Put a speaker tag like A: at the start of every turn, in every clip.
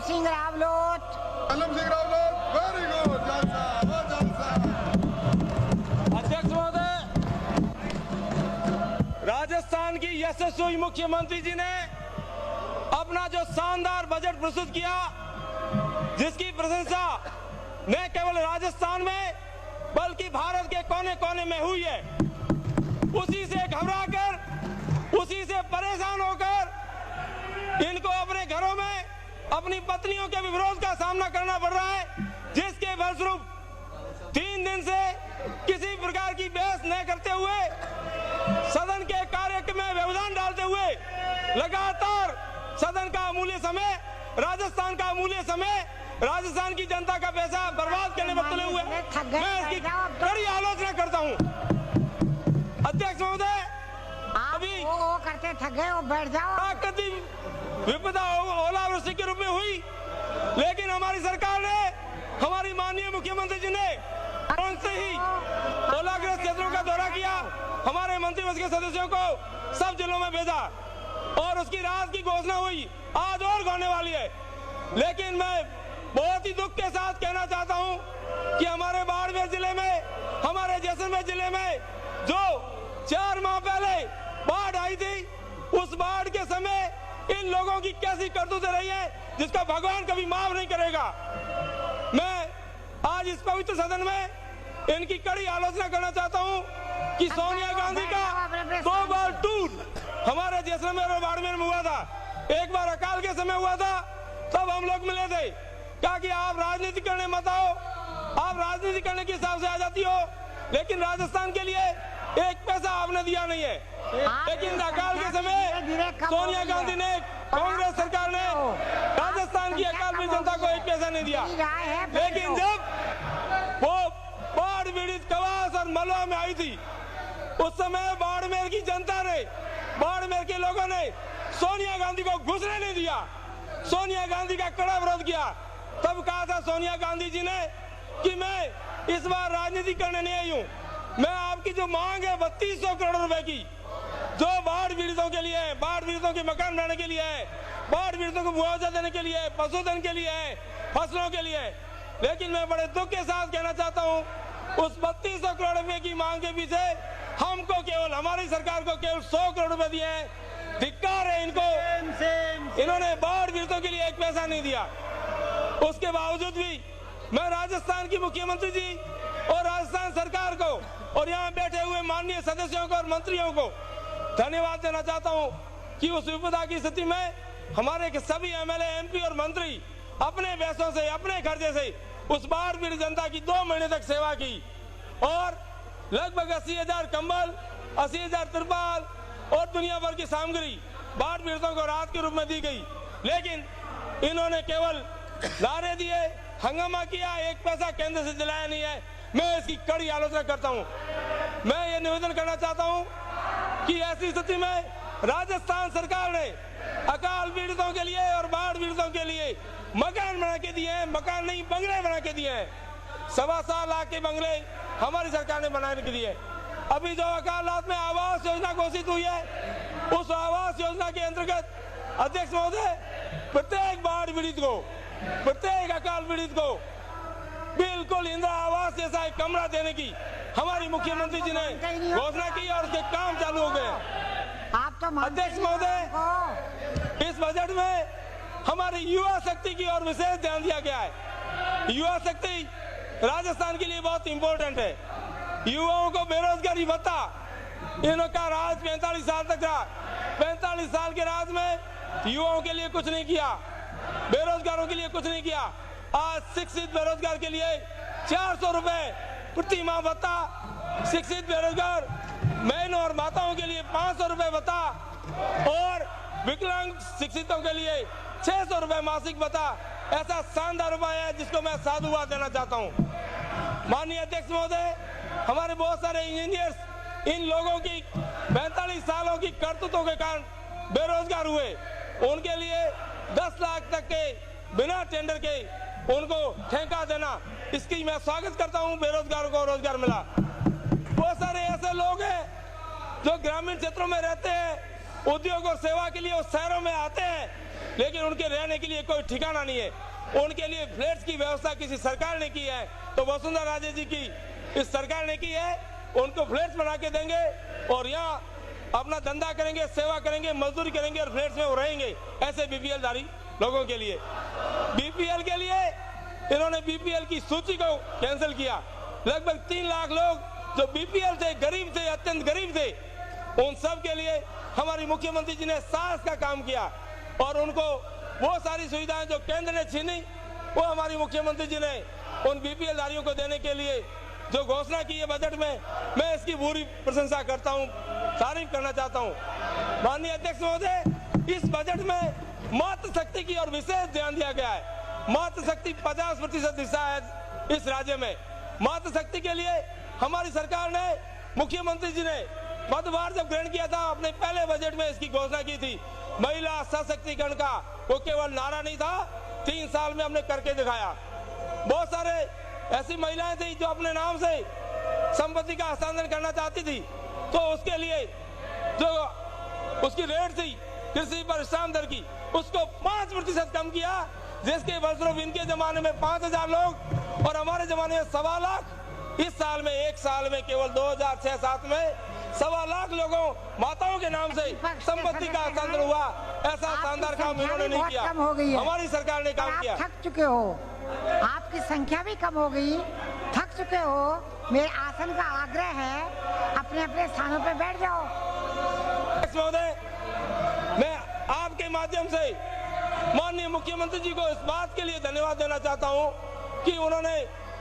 A: Singh रावलोत।
B: Very good.
C: अध्यक्ष महोदय, राजस्थान की यशस्वी मुख्यमंत्री जी ने अपना जो शानदार बजट प्रस्तुत किया, जिसकी प्रशंसा न केवल राजस्थान में बल्कि भारत के कोने कोने में हुई है, उसी से घबराकर, उसी से परेशान होकर इनको अपने घरों में अपनी पत्नियों के विरोध का सामना करना पड़ रहा है, जिसके फलस्वरूप 3 दिन से किसी प्रकार की बहस न करते हुए, सदन के कार्य में व्यवधान डालते हुए लगातार सदन का अमूल्य समय, राजस्थान का अमूल्य समय, राजस्थान की जनता का पैसा बर्बाद करने में तुले हुए मैं इसकी कड़ी आलोचना करता हूं। अध्यक्ष महोदय, अभी
A: वो करते थक गए, वो बैठ जाओ।
C: प्राकृतिक विपदा ओलावृष्टि के रूप में हुई, लेकिन हमारी सरकार ने, हमारी माननीय मुख्यमंत्री जी ने तुरंत से ही ओलाग्रस्त क्षेत्रों का दौरा किया, हमारे मंत्रिमंडल के सदस्यों को सब जिलों में भेजा और उसकी राहत की घोषणा हुई, आज और होने वाली है। लेकिन मैं बहुत ही दुख के साथ कहना चाहता हूं कि हमारे बाड़मेर जिले में, हमारे जैसलमेर जिले में जो 4 माह पहले बाढ़ आई थी, उस बाढ़ के समय इन लोगों की कैसी करतूतें रही है, जिसका भगवान कभी माफ नहीं करेगा। मैं आज इस पवित्र सदन में इनकी कड़ी आलोचना करना चाहता हूं कि सोनिया गांधी का 2 बार टूर हमारे जैसलमेर और बाड़मेर में हुआ था। एक बार अकाल के समय हुआ था, तब हम लोग मिले थे, क्या कि आप राजनीति करने मत आओ, आप राजनीति करने के हिसाब से आ जाती हो, लेकिन राजस्थान के लिए एक पैसा आपने दिया नहीं है। लेकिन अकाल के समय सोनिया गांधी ने, कांग्रेस सरकार ने राजस्थान की अकाल पीड़ित जनता को एक पैसा नहीं दिया। लेकिन जब वो बाढ़ पीड़ित कवास और मलवा में आई थी, उस समय बाड़मेर की जनता ने, बाड़मेर के लोगों ने सोनिया गांधी को घुसने नहीं दिया, सोनिया गांधी का कड़ा विरोध किया। तब कहा था सोनिया गांधी जी ने कि मैं इस बार राजनीति करने नहीं आई हूँ, मैं आपकी जो मांग है 3200 करोड़ रुपए की, जो बाढ़ पीड़ितों के लिए है, बाढ़ पीड़ितों के मकान बनाने के लिए है, बाढ़ पीड़ितों को मुआवजा देने के लिए है, पशुधन के लिए है, फसलों के लिए है। लेकिन मैं बड़े दुख के साथ कहना चाहता हूँ, उस 3200 करोड़ रुपए की मांग के पीछे हमको केवल, हमारी सरकार को केवल 100 करोड़ रुपए दिए हैं। धिक्कार है इनको, इन्होंने बाढ़ पीड़ितों के लिए एक पैसा नहीं दिया। उसके बावजूद भी मैं राजस्थान की मुख्यमंत्री जी और राजस्थान सरकार को और यहाँ बैठे हुए माननीय सदस्यों को और मंत्रियों को धन्यवाद देना चाहता हूँ कि उस विपदा की स्थिति में हमारे सभी एमएलए, एमपी और मंत्री अपने पैसों से, अपने खर्चे से उस बाढ़ पीड़ित जनता की 2 महीने तक सेवा की और लगभग 80,000 कंबल, 80,000 तिरपाल और दुनिया भर की सामग्री बाढ़ पीड़ितों को राहत के रूप में दी गई। लेकिन इन्होंने केवल नारे दिए, हंगामा किया, एक पैसा केंद्र से दिलाया नहीं है। मैं इसकी कड़ी आलोचना करता हूं। मैं ये निवेदन करना चाहता हूं कि ऐसी स्थिति में राजस्थान सरकार ने अकाल पीड़ितों के लिए और बाढ़ पीड़ितों के लिए मकान बना के दिए हैं, मकान नहीं बंगले बना के दिए हैं। 7.25 लाख के बंगले हमारी सरकार ने बनाने के दिए। अभी जो अकाल में आवास योजना घोषित हुई है, उस आवास योजना के अंतर्गत अध्यक्ष महोदय, प्रत्येक बाढ़ पीड़ित को, प्रत्येक अकाल पीड़ित को बिल्कुल इंदिरा आवास जैसा एक कमरा देने की हमारी मुख्यमंत्री जी ने घोषणा की और उसके काम चालू हो गए।
A: आप तो
C: अध्यक्ष महोदय, इस बजट में हमारी युवा शक्ति की ओर विशेष ध्यान दिया गया है। युवा शक्ति राजस्थान के लिए बहुत इंपॉर्टेंट है। युवाओं को बेरोजगारी भत्ता, इनका राज 45 साल तक रहा। 45 साल के राज में युवाओं के लिए कुछ नहीं किया, बेरोजगारों के लिए कुछ नहीं किया। आज शिक्षित बेरोजगार के लिए 400 रुपए प्रति माह भत्ता, शिक्षित बेरोजगार बहनों और माताओं के लिए 500 रुपए भत्ता और विकलांग शिक्षितों के लिए 600 रुपए मासिक भत्ता। ऐसा शानदार उपाय है जिसको मैं साधुवाद देना चाहता हूँ। माननीय अध्यक्ष महोदय, हमारे बहुत सारे इंजीनियर्स इन लोगों की 45 सालों की करतूतों के कारण बेरोजगार हुए। उनके लिए 10 लाख तक के बिना टेंडर के उनको ठेका देना, इसकी मैं स्वागत करता हूं। बेरोजगारों को रोजगार मिला। बहुत सारे ऐसे लोग हैं जो ग्रामीण क्षेत्रों में रहते हैं, उद्योग और सेवा के लिए उस शहरों में आते हैं, लेकिन उनके रहने के लिए कोई ठिकाना नहीं है। उनके लिए फ्लैट्स की व्यवस्था किसी सरकार ने की है तो वसुंधरा राजे जी की इस सरकार ने की है। उनको फ्लैट्स बना के देंगे और यहाँ अपना धंधा करेंगे, सेवा करेंगे, मजदूरी करेंगे और फ्लैट्स में वो रहेंगे। ऐसे बीपीएल धारी लोगों के लिए, बीपीएल के लिए इन्होंने बीपीएल की सूची को कैंसिल किया। लगभग 3 लाख लोग जो बीपीएल थे, गरीब थे, अत्यंत गरीब थे, उन सब के लिए हमारी मुख्यमंत्री जी ने साहस का काम किया और उनको वो सारी सुविधाएं जो केंद्र ने छीनी वो हमारी मुख्यमंत्री जी ने उन बीपीएल धारियों को देने के लिए जो घोषणा की है बजट में, मैं इसकी पूरी प्रशंसा करता हूं, तारीफ करना चाहता हूं। माननीय अध्यक्ष महोदय, इस बजट में मातृशक्ति की और विशेष ध्यान दिया गया है। मातृशक्ति 50% हिस्सा है इस राज्य में। मातृशक्ति के लिए हमारी सरकार ने, मुख्यमंत्री जी ने पदभार जब ग्रहण किया था अपने पहले बजट में इसकी घोषणा की थी। महिला सशक्तिकरण का वो केवल नारा नहीं था, 3 साल में हमने करके दिखाया। बहुत सारे ऐसी महिलाएं थी जो अपने नाम से संपत्ति का हस्तांतरण करना चाहती थी, तो उसके लिए जो उसकी रेट थी कृषि पर श्रम दर की, उसको 5% कम किया, जिसके फलस्वरूप इनके जमाने में 5000 लोग और हमारे जमाने में 1.25 लाख, इस साल में 1 साल में केवल 2006-07 में 1.25 लाख लोगों माताओं के नाम से संपत्ति का हस्तांतरण हुआ। ऐसा शानदार काम इन्होंने नहीं किया, हमारी सरकार ने काम किया।
A: थक चुके हो, आपकी संख्या भी कम हो गई, थक चुके हो। मेरे आसन का आग्रह है, अपने अपने स्थानों पे बैठ जाओ।
C: महोदय, मैं आपके माध्यम से माननीय मुख्यमंत्री जी को इस बात के लिए धन्यवाद देना चाहता हूं कि उन्होंने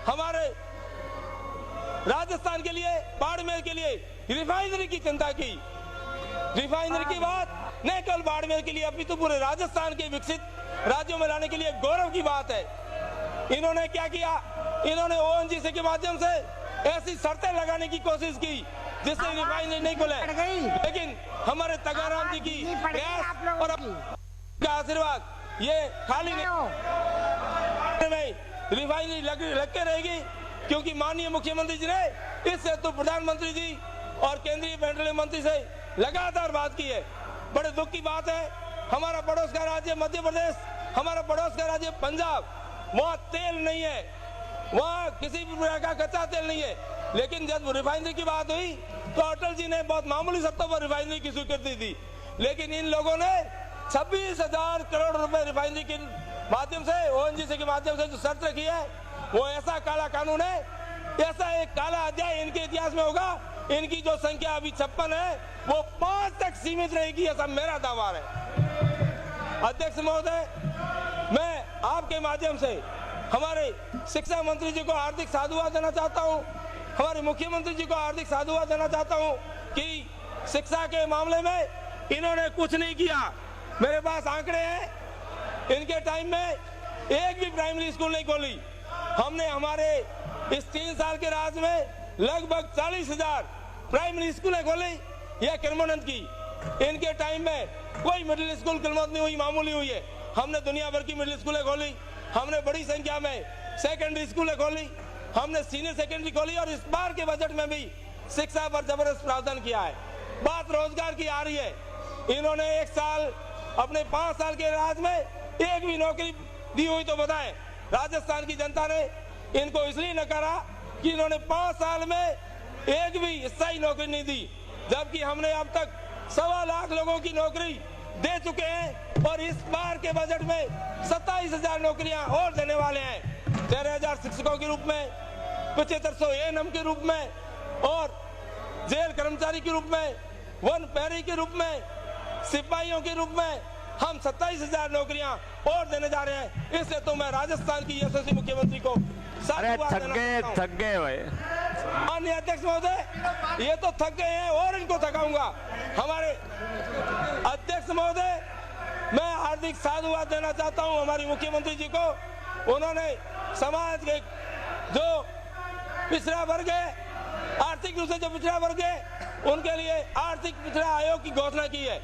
C: हमारे राजस्थान के लिए, बाड़मेर के लिए रिफाइनरी की चिंता की। रिफाइनरी की बात न केवल बाड़मेर के लिए अपितु पूरे राजस्थान के विकसित राज्यों में लाने के लिए गौरव की बात है। इन्होंने क्या किया, इन्होंने ओएनजीसी के माध्यम से ऐसी शर्तें लगाने की कोशिश की जिससे रिफाइनरी नहीं खुले, लेकिन हमारे तगाराम जी की गैस और का आशीर्वाद ये खाली नहीं, रिफाइनरी लग के रहेगी, क्योंकि माननीय मुख्यमंत्री जी ने इस हेतु प्रधानमंत्री जी और केंद्रीय पेट्रोलियम मंत्री से लगातार बात की है। बड़े दुख की बात है, हमारा पड़ोस का राज्य मध्य प्रदेश, हमारा पड़ोस का राज्य पंजाब, वहाँ तेल नहीं है, वहाँ किसी भी प्रकार का कच्चा तेल नहीं है, लेकिन जब रिफाइनरी की बात हुई तो अटल जी ने बहुत मामूली शर्तों पर रिफाइनरी की स्वीकृति दी, लेकिन इन लोगों ने 26,000 करोड़ रुपए रिफाइनरी के माध्यम से, ओएनजीसी के माध्यम से जो शर्त रखी है, वो ऐसा काला कानून है, ऐसा एक काला अध्याय इनके इतिहास में होगा। इनकी जो संख्या अभी 56 है वो 5 तक सीमित रहेगी, ऐसा मेरा दावा है। अध्यक्ष महोदय, मैं आपके माध्यम से हमारे शिक्षा मंत्री जी को हार्दिक साधुवाद देना चाहता हूं, हमारे मुख्यमंत्री जी को हार्दिक साधुवाद देना चाहता हूं कि शिक्षा के मामले में इन्होंने कुछ नहीं किया। मेरे पास आंकड़े हैं, इनके टाइम में एक भी प्राइमरी स्कूल नहीं खोली। हमने हमारे इस 3 साल के राज में लगभग 40,000 प्राइमरी स्कूलें खोली या क्रमोन्नत की। इनके टाइम में कोई मिडिल स्कूल क्रमोन्नत नहीं हुई, मामूली हुई है। हमने दुनिया भर की मिडिल स्कूलें खोली, हमने बड़ी संख्या में सेकेंडरी स्कूलें खोली, हमने सीनियर सेकेंडरी खोली और इस बार के बजट में भी शिक्षा पर जबरदस्त प्रावधान किया है। बात रोजगार की आ रही है, इन्होंने 1 साल अपने 5 साल के राज में एक भी नौकरी दी हुई तो बताएं। राजस्थान की जनता ने इनको इसलिए नकारा कि इन्होंने 5 साल में एक भी स्थायी नौकरी नहीं दी, जबकि हमने अब तक 1.25 लाख लोगों की नौकरी दे चुके हैं और इस बार के बजट में 27,000 नौकरियां और देने वाले हैं। 13,000 शिक्षकों के रूप में, 7500 एएनएम के रूप में और जेल कर्मचारी के रूप में, वन पैरी के रूप में, सिपाहियों के रूप में हम 27,000 नौकरियां और देने जा रहे हैं। इससे तो मैं राजस्थान की यशस्वी मुख्यमंत्री को
D: थक गए भाई।
C: माननीय अध्यक्ष महोदय, ये तो थक गए हैं और इनको थकाऊंगा। हमारे अध्यक्ष महोदय, मैं हार्दिक साधुवाद देना चाहता हूं हमारी मुख्यमंत्री जी को। उन्होंने समाज के जो पिछड़ा वर्ग है, आर्थिक रूप से जो पिछड़ा वर्ग है, उनके लिए आर्थिक पिछड़ा आयोग की घोषणा की है।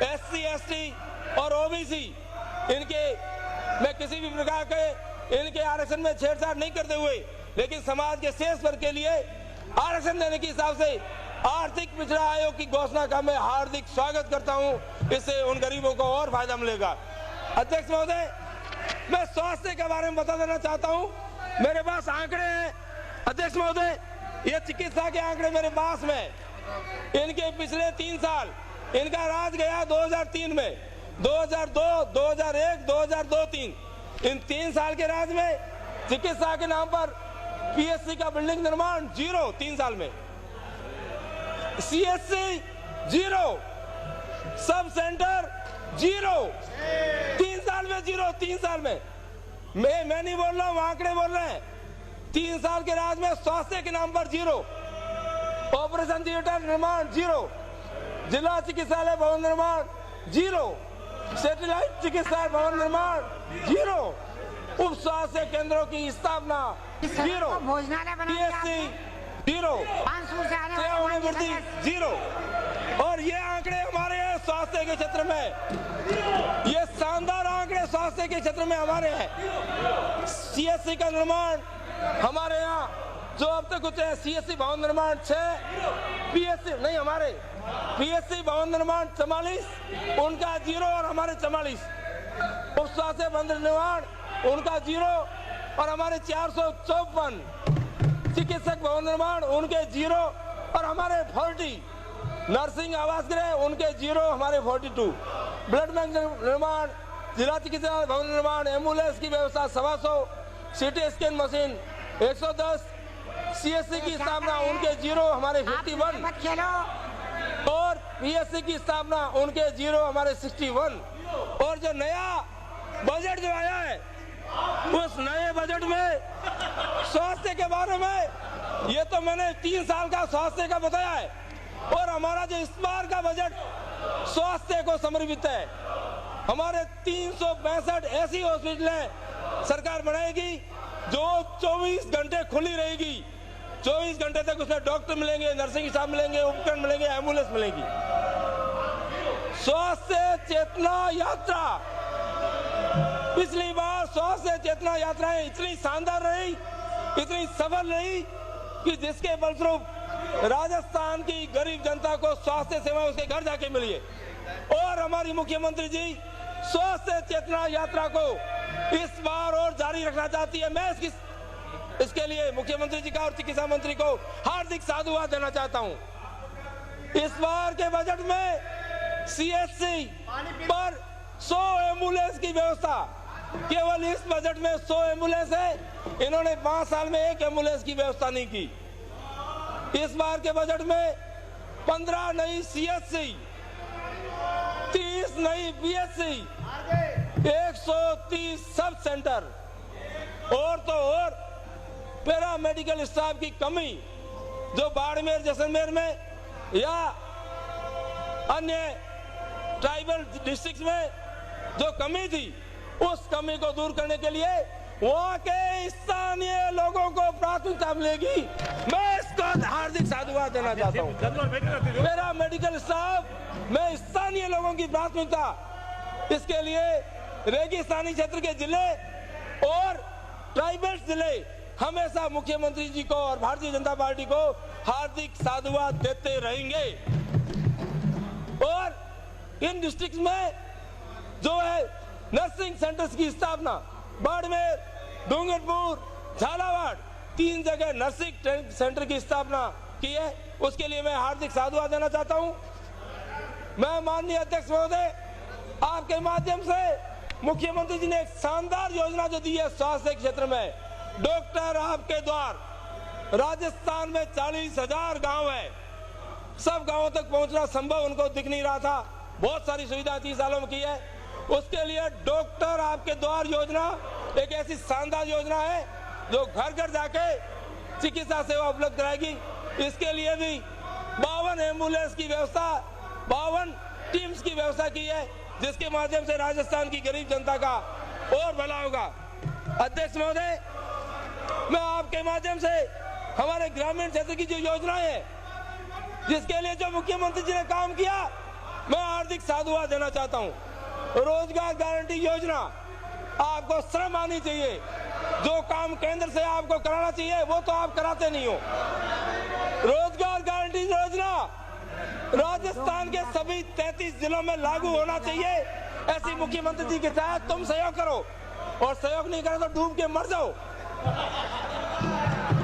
C: SC, ST और OBC, इनके मैं किसी भी प्रकार के इनके आरक्षण में छेड़छाड़ नहीं करते हुए, लेकिन समाज के शेष वर्ग के लिए आरक्षण देने के हिसाब से आर्थिक पिछड़ा आयोग की घोषणा का मैं हार्दिक स्वागत करता हूं। इससे उन गरीबों को और फायदा मिलेगा। अध्यक्ष महोदय, मैं स्वास्थ्य के बारे में बता देना चाहता हूं। मेरे पास आंकड़े हैं अध्यक्ष महोदय, ये चिकित्सा के आंकड़े मेरे पास में। इनके पिछले 3 साल, इनका राज गया 2003 में, 2002, 2001, 2002-03, इन 3 साल के राज में चिकित्सा के नाम पर पीएससी का बिल्डिंग निर्माण 0 3 साल में, सीएससी 0, सब सेंटर 0, 3 साल में 0, 3 साल में। मैं नहीं बोल रहा हूं, आंकड़े बोल रहे हैं। 3 साल के राज में स्वास्थ्य के नाम पर 0, ऑपरेशन थिएटर निर्माण 0, जिला चिकित्सालय भवन निर्माण 0, सैटेलाइट चिकित्सा भवन निर्माण 0, उप स्वास्थ्य केंद्रों की स्थापना 0,
A: भोजनालय
C: पीएससी 0, सेवाओं में वृद्धि 0। और ये आंकड़े हमारे हैं स्वास्थ्य के क्षेत्र में, ये शानदार आंकड़े स्वास्थ्य के क्षेत्र में हमारे हैं। सीएससी का निर्माण हमारे यहाँ जो अब तक कुछ है, सीएससी भवन निर्माण 6, पीएससी नहीं, हमारे पीएससी भवन निर्माण 44, उनका 0 और हमारे 44, उप स्वास्थ्य भवन निर्माण उनका 0 और हमारे 454, चिकित्सक भवन निर्माण उनके 0 और हमारे 40, नर्सिंग आवास गृह उनके 0, हमारे 42, ब्लड बैंक निर्माण, जिला चिकित्सा भवन निर्माण, एम्बुलेंस की व्यवस्था 125, सीटी स्कैन मशीन 110, सीएससी की स्थापना उनके 0, हमारे 51, और पीएससी की स्थापना उनके 0, हमारे 61। और जो नया बजट जो आया है, उस नए बजट में स्वास्थ्य के बारे में, ये तो मैंने 3 साल का स्वास्थ्य का बताया है, और हमारा जो इस बार का बजट स्वास्थ्य को समर्पित है। हमारे 362 ऐसी हॉस्पिटलें सरकार बनाएगी जो 24 घंटे खुली रहेगी। 24 घंटे तक उसमें डॉक्टर मिलेंगे, नर्सिंग स्टाफ मिलेंगे, उपकरण मिलेंगे, एम्बुलेंस मिलेगी। स्वास्थ्य चेतना यात्रा, पिछली बार स्वास्थ्य चेतना यात्राएं इतनी शानदार रही, इतनी सफल रही कि जिसके फलस्वरूप राजस्थान की गरीब जनता को स्वास्थ्य सेवा उसके घर जाके मिली है। और हमारी मुख्यमंत्री जी स्वास्थ्य चेतना यात्रा को इस बार और जारी रखना चाहती है। मैं इसके लिए मुख्यमंत्री जी का और चिकित्सा मंत्री को हार्दिक साधुवाद देना चाहता हूं। इस बार के बजट में सीएससी पर 100 एम्बुलेंस की व्यवस्था, केवल इस बजट में 100 एम्बुलेंस है। इन्होंने 5 साल में 1 एम्बुलेंस की व्यवस्था नहीं की। इस बार के बजट में 15 नई सीएससी, 30 नई पीएससी, 130 सब सेंटर, और तो और पैरा मेडिकल स्टाफ की कमी जो बाड़मेर, जैसलमेर में या अन्य ट्राइबल डिस्ट्रिक्ट में जो कमी थी, उस कमी को दूर करने के लिए वहाँ के स्थानीय लोगों को प्राथमिकता मिलेगी। मैं इसको हार्दिक साधुवाद देना चाहता हूँ। मेरा मेडिकल स्टाफ में स्थानीय लोगों की प्राथमिकता, इसके लिए रेगिस्तानी क्षेत्र के जिले और ट्राइबल जिले हमेशा मुख्यमंत्री जी को और भारतीय जनता पार्टी को हार्दिक साधुवाद देते रहेंगे। और इन डिस्ट्रिक्ट में जो है नर्सिंग सेंटर्स की स्थापना, बाड़मेर, डूंगरपुर, झालावाड़, 3 जगह नर्सिंग सेंटर की स्थापना की है। उसके लिए मैं हार्दिक साधुवाद देना चाहता हूं। मैं माननीय अध्यक्ष महोदय, आपके माध्यम से मुख्यमंत्री जी ने एक शानदार योजना जो दी है स्वास्थ्य क्षेत्र में, डॉक्टर आपके द्वार। राजस्थान में 40,000 गांव है, सब गांवों तक पहुंचना संभव उनको दिख नहीं रहा था। बहुत सारी सुविधा 30 सालों में की है। उसके लिए डॉक्टर आपके द्वार योजना एक ऐसी शानदार योजना है जो घर घर जाके चिकित्सा सेवा उपलब्ध कराएगी। इसके लिए भी 52 एम्बुलेंस की व्यवस्था, 52 टीम्स की व्यवस्था की है, जिसके माध्यम से राजस्थान की गरीब जनता का और भला होगा। अध्यक्ष महोदय, मैं आपके माध्यम से हमारे ग्रामीण क्षेत्र की जो योजनाएं है, जिसके लिए जो मुख्यमंत्री जी ने काम किया, मैं हार्दिक साधुवाद देना चाहता हूं। रोजगार गारंटी योजना आपको शर्म आनी चाहिए। जो काम केंद्र से आपको कराना चाहिए वो तो आप कराते नहीं हो। रोजगार गारंटी योजना राजस्थान के सभी 33 जिलों में लागू होना चाहिए। ऐसी मुख्यमंत्री जी के साथ तुम सहयोग करो, और सहयोग नहीं करो तो डूब के मर जाओ।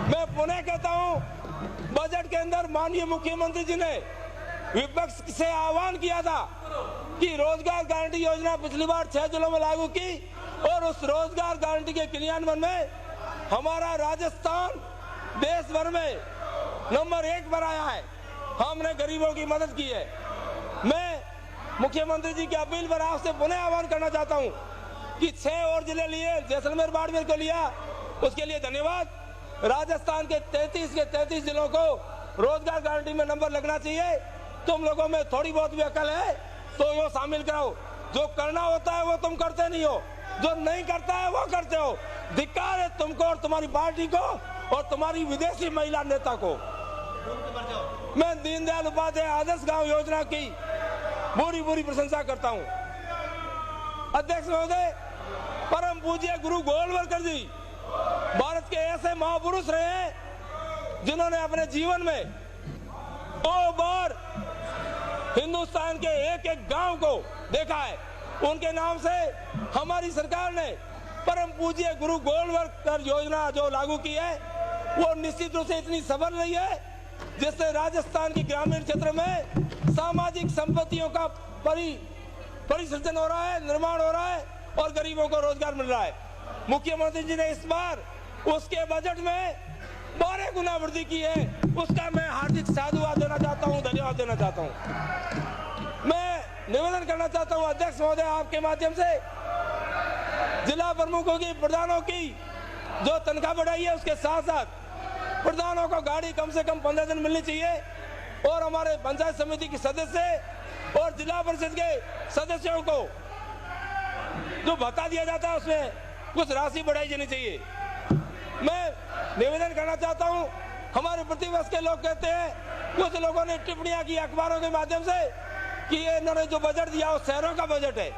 C: मैं पुनः कहता हूं, बजट के अंदर माननीय मुख्यमंत्री जी ने विपक्ष से आह्वान किया था कि रोजगार गारंटी योजना पिछली बार 6 जिलों में लागू की, और उस रोजगार गारंटी के क्रियान्वयन में हमारा राजस्थान देश भर में नंबर 1 पर आया है। हमने गरीबों की मदद की है। मैं मुख्यमंत्री जी की अपील पर आपसे पुनः आह्वान करना चाहता हूं कि 6 और जिले लिए, जैसलमेर बाड़मेर को लिया, उसके लिए धन्यवाद। राजस्थान के 33 जिलों को रोजगार गारंटी में नंबर लगना चाहिए। तुम लोगों में थोड़ी बहुत भी अकल है तो वो शामिल कराओ। जो करना होता है वो तुम करते नहीं हो, जो नहीं करता है वो करते हो। धिक्कार है तुमको और तुम्हारी पार्टी को और तुम्हारी विदेशी महिला नेता को। मैं दीनदयाल उपाध्याय आदर्श गांव योजना की बुरी प्रशंसा करता हूं। अध्यक्ष महोदय, परम पूज्य गुरु गोलवलकर जी भारत के ऐसे महापुरुष रहे हैं जिन्होंने अपने जीवन में 2 बार हिंदुस्तान के एक गांव को देखा है। उनके नाम से हमारी सरकार ने परम पूज्य गुरु गोलवलकर योजना जो लागू की है, वो निश्चित रूप से इतनी सफल रही है जिससे राजस्थान के ग्रामीण क्षेत्र में सामाजिक संपत्तियों का परिसृजन हो रहा है, निर्माण हो रहा है और गरीबों को रोजगार मिल रहा है। मुख्यमंत्री जी ने इस बार उसके बजट में 12 गुना वृद्धि की है। उसका मैं हार्दिक साधुवाद देना चाहता हूं, धन्यवाद देना चाहता हूं। मैं निवेदन करना चाहता हूं अध्यक्ष महोदय, आपके माध्यम से जिला प्रमुखों की, प्रधानों की जो तनख्वाह बढ़ाई है, उसके साथ साथ प्रधानों को गाड़ी कम से कम 15 दिन मिलनी चाहिए, और हमारे पंचायत समिति के सदस्य और जिला परिषद के सदस्यों को जो भत्ता दिया जाता है उसमें कुछ राशि बढ़ाई जानी चाहिए। मैं निवेदन करना चाहता हूं, हमारे प्रतिपक्ष के लोग कहते हैं, कुछ लोगों ने टिप्पणियां की अखबारों के माध्यम से कि ये इन्होंने जो बजट दिया वो शहरों का बजट है।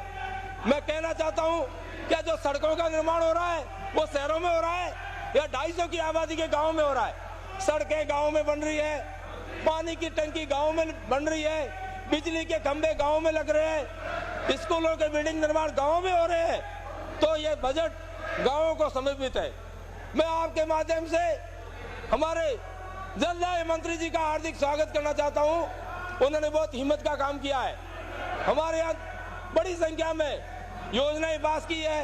C: मैं कहना चाहता हूं, क्या जो सड़कों का निर्माण हो रहा है वो शहरों में हो रहा है या 250 की आबादी के गाँव में हो रहा है? सड़कें गाँव में बन रही है, पानी की टंकी गाँव में बन रही है, बिजली के खंभे गाँव में लग रहे हैं, स्कूलों के बिल्डिंग निर्माण गाँव में हो रहे हैं। तो ये बजट गाँवों को समर्पित है। मैं आपके माध्यम से हमारे जलदाय मंत्री जी का हार्दिक स्वागत करना चाहता हूं। उन्होंने बहुत हिम्मत का काम किया है। हमारे यहाँ बड़ी संख्या में योजनाएं पास की है,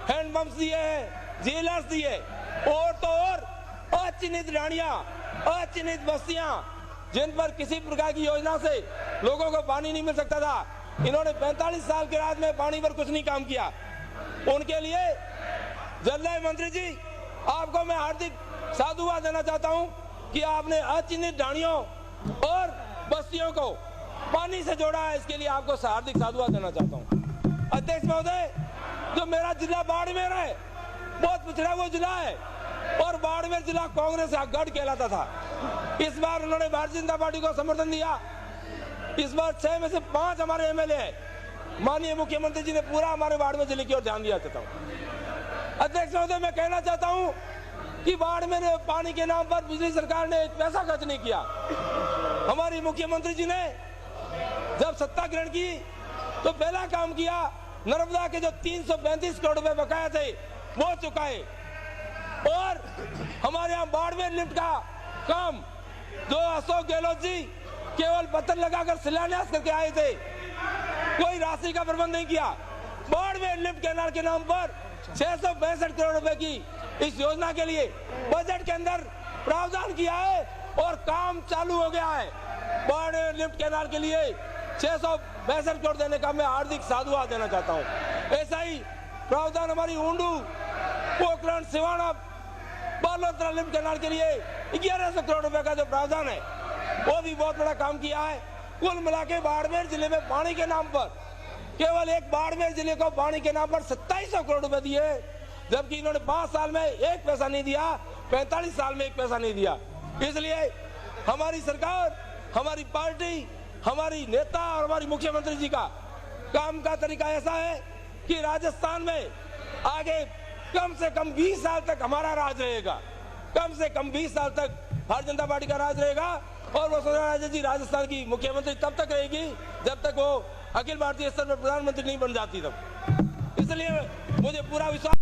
C: हैंडपंप दिए हैं, जेलर्स दिए, और तो और अचिन्हित रानियां, अचिन्हित बस्तियां जिन पर किसी प्रकार की योजना से लोगों को पानी नहीं मिल सकता था, इन्होंने 45 साल के राज में पानी पर कुछ नहीं काम किया। उनके लिए जलदाय मंत्री जी, आपको मैं हार्दिक साधुवाद देना चाहता हूं कि आपने अचिन्हित ढाणियों और बस्तियों को पानी से जोड़ा है। इसके लिए आपको हार्दिक साधुवाद देना चाहता हूं। अध्यक्ष महोदय, जो मेरा जिला बाड़मेर है, बहुत पिछड़ा हुआ जिला है और बाड़मेर जिला कांग्रेस का गढ़ कहलाता था। इस बार उन्होंने भारतीय जनता पार्टी को समर्थन दिया। इस बार 6 में से 5 हमारे एमएलए हैं। माननीय मुख्यमंत्री जी ने पूरा हमारे बाड़मेर जिले की ओर ध्यान दिया चाहता हूँ। अध्यक्ष महोदय, मैं कहना चाहता हूं कि बाड़मेर पानी के नाम पर बिजली सरकार ने 1 पैसा खर्च नहीं किया। हमारी मुख्यमंत्री जी ने जब सत्ता ग्रहण की तो पहला काम किया, नर्मदा के जो 335 करोड़ रुपए बकाया थे वो चुकाए, और हमारे यहाँ बाड़मेर लिफ्ट का काम जो अशोक गहलोत जी केवल पत्थर लगाकर शिलान्यास करके आए थे, कोई राशि का प्रबंध नहीं किया। बाड़मेर लिफ्ट कैनाल के नाम पर 662 करोड़ रुपए की इस योजना के लिए बजट के अंदर प्रावधान किया है और काम चालू हो गया है। बाड़मेर लिफ्ट कैनाल के लिए 662 करोड़ देने का मैं हार्दिक साधुवाद देना चाहता हूं। ऐसा ही प्रावधान हमारी ऊंडू, पोखरण, सिवाना, बालोतरा लिफ्ट कैनाल के लिए 1100 करोड़ रुपए का जो प्रावधान है वो भी बहुत बड़ा काम किया है। कुल मिला के बाड़मेर जिले में पानी के नाम पर केवल एक बाड़मेर जिले को पानी के नाम पर 2700 करोड़ रुपए दिए, जबकि इन्होंने 5 साल में 1 पैसा नहीं दिया, 45 साल में 1 पैसा नहीं दिया। इसलिए हमारी सरकार, हमारी पार्टी, हमारी नेता और हमारी मुख्यमंत्री जी का काम का तरीका ऐसा है कि राजस्थान में आगे कम से कम 20 साल तक हमारा राज रहेगा। कम से कम 20 साल तक भारतीय जनता पार्टी का राज रहेगा, और वसुंधरा राजे जी राजस्थान की मुख्यमंत्री तब तक रहेगी जब तक वो अखिल भारतीय स्तर पर प्रधानमंत्री नहीं बन जाती तब। इसलिए मुझे पूरा विश्वास